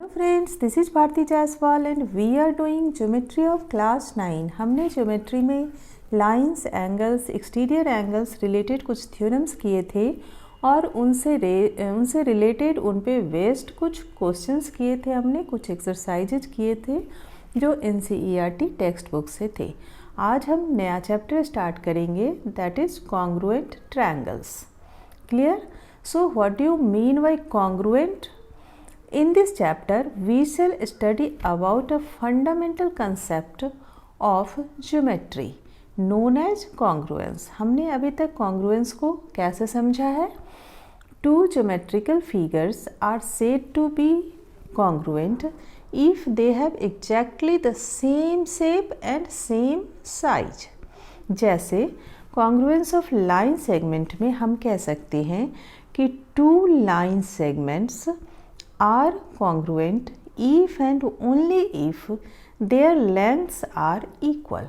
Hello friends, this is Bharti Jaiswal and we are doing geometry of class 9। हमने geometry में lines, angles, exterior angles related कुछ theorems किए थे और उनसे रिलेटेड उन पे बेस्ड कुछ क्वेश्चंस किए थे। हमने कुछ एक्सरसाइजेज किए थे जो NCERT टेक्स्ट बुक से थे। आज हम नया चैप्टर स्टार्ट करेंगे, that is congruent triangles. Clear? So what do you mean by congruent? In this chapter, we shall study about a fundamental concept of geometry known as congruence. हमने अभी तक congruence को कैसे समझा है? Two geometrical figures are said to be congruent if they have exactly the same shape and same size. जैसे congruence of line segment में हम कह सकते हैं कि two line segments are congruent if and only if their lengths are equal.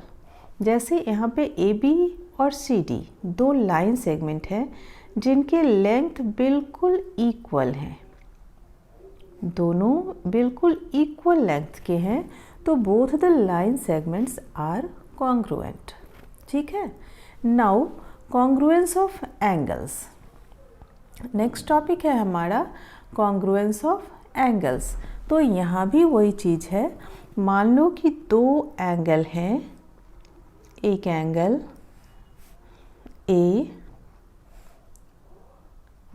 जैसे यहाँ पे AB और CD दो लाइन सेगमेंट हैं जिनके लेंथ बिल्कुल इक्वल हैं, दोनों बिल्कुल इक्वल लेंथ के हैं, तो both the line segments are congruent. ठीक है। Now congruence of angles, next topic है हमारा कॉन्ग्रुएंस ऑफ एंगल्स। तो यहाँ भी वही चीज़ है। मान लो कि दो एंगल हैं, एक angle A,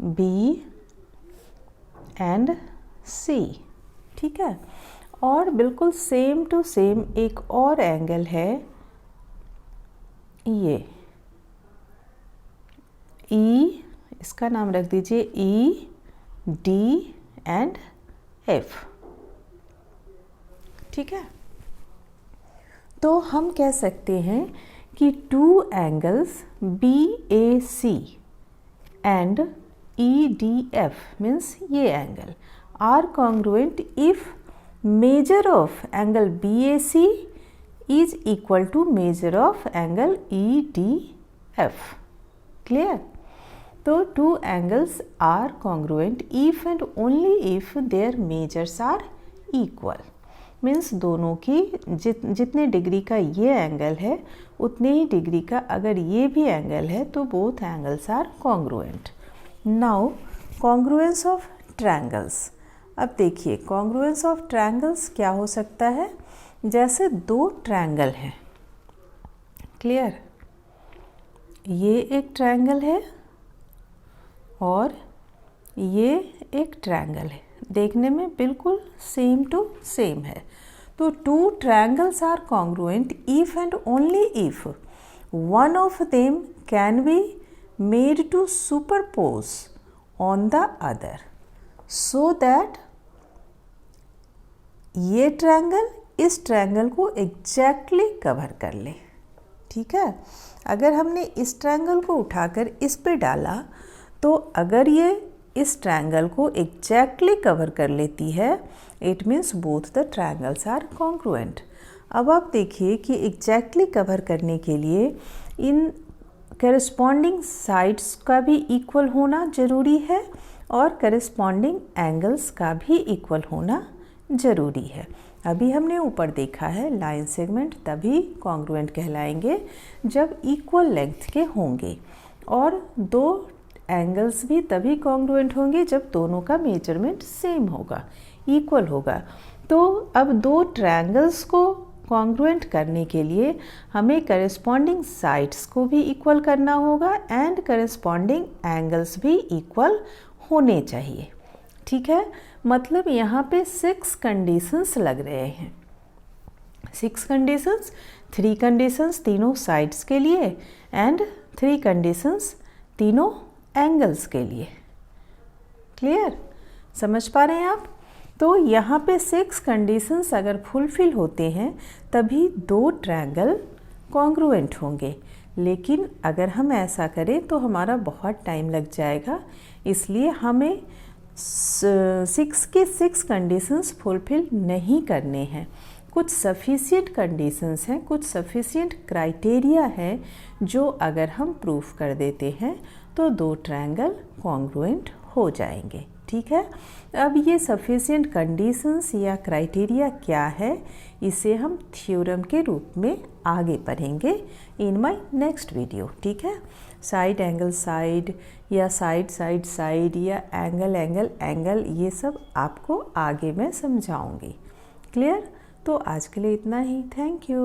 B and C, ठीक है, और बिल्कुल सेम टू सेम एक और एंगल है ये E, इसका नाम रख दीजिए E, D एंड F। ठीक है। तो हम कह सकते हैं कि two angles BAC and EDF means ये angle are congruent if measure of angle BAC is equal to measure of angle EDF। Clear? तो two angles are congruent if and only if their measures are equal. Means दोनों की जितने degree का ये angle है उतने ही degree का अगर ये भी एंगल है तो both angles are congruent. Now congruence of triangles. अब देखिए कॉन्ग्रुएंस ऑफ ट्रायंगल्स क्या हो सकता है? जैसे दो ट्रायंगल हैं, क्लियर, ये एक ट्रायंगल है और ये एक ट्रायंगल है, देखने में बिल्कुल सेम टू सेम है। तो two triangles are congruent if and only if one of them can be made to superpose on the other so that ये ट्रायंगल इस ट्रायंगल को एग्जैक्टली कवर कर ले। ठीक है। अगर हमने इस ट्रायंगल को उठाकर इस पे डाला तो अगर ये इस ट्रायंगल को एग्जैक्टली कवर कर लेती है, it means both the triangles are congruent. अब आप देखिए कि एग्जैक्टली कवर करने के लिए इन करस्पॉन्डिंग साइड्स का भी इक्वल होना ज़रूरी है और करस्पॉन्डिंग एंगल्स का भी इक्वल होना ज़रूरी है। अभी हमने ऊपर देखा है लाइन सेगमेंट तभी कॉन्ग्रुएंट कहलाएंगे जब इक्वल लेंथ के होंगे, और दो एंगल्स भी तभी कॉन्ग्रुएंट होंगे जब दोनों का मेजरमेंट सेम होगा, इक्वल होगा। तो अब दो ट्रायंगल्स को कॉन्ग्रुएंट करने के लिए हमें करस्पॉन्डिंग साइड्स को भी इक्वल करना होगा एंड करस्पॉन्डिंग एंगल्स भी इक्वल होने चाहिए। ठीक है। मतलब यहाँ पे 6 कंडीशंस लग रहे हैं। 6 कंडीशंस, 3 कंडीशंस तीनों साइड्स के लिए एंड 3 कंडीशंस तीनों एंगल्स के लिए। क्लियर? समझ पा रहे हैं आप? तो यहाँ पे 6 कंडीशंस अगर फुलफिल होते हैं तभी दो ट्रायंगल कॉन्ग्रुएंट होंगे, लेकिन अगर हम ऐसा करें तो हमारा बहुत टाइम लग जाएगा, इसलिए हमें 6 के 6 कंडीशंस फुलफिल नहीं करने हैं। कुछ सफिशिएंट कंडीशंस हैं, कुछ सफिशिएंट क्राइटेरिया है जो अगर हम प्रूफ कर देते हैं तो दो ट्रायंगल कॉन्ग्रुएंट हो जाएंगे। ठीक है। अब ये सफिशिएंट कंडीशंस या क्राइटेरिया क्या है, इसे हम थ्योरम के रूप में आगे पढ़ेंगे इन माय नेक्स्ट वीडियो। ठीक है, साइड एंगल साइड या साइड साइड साइड या एंगल एंगल एंगल, ये सब आपको आगे मैं समझाऊंगी। क्लियर? तो आज के लिए इतना ही। Thank you.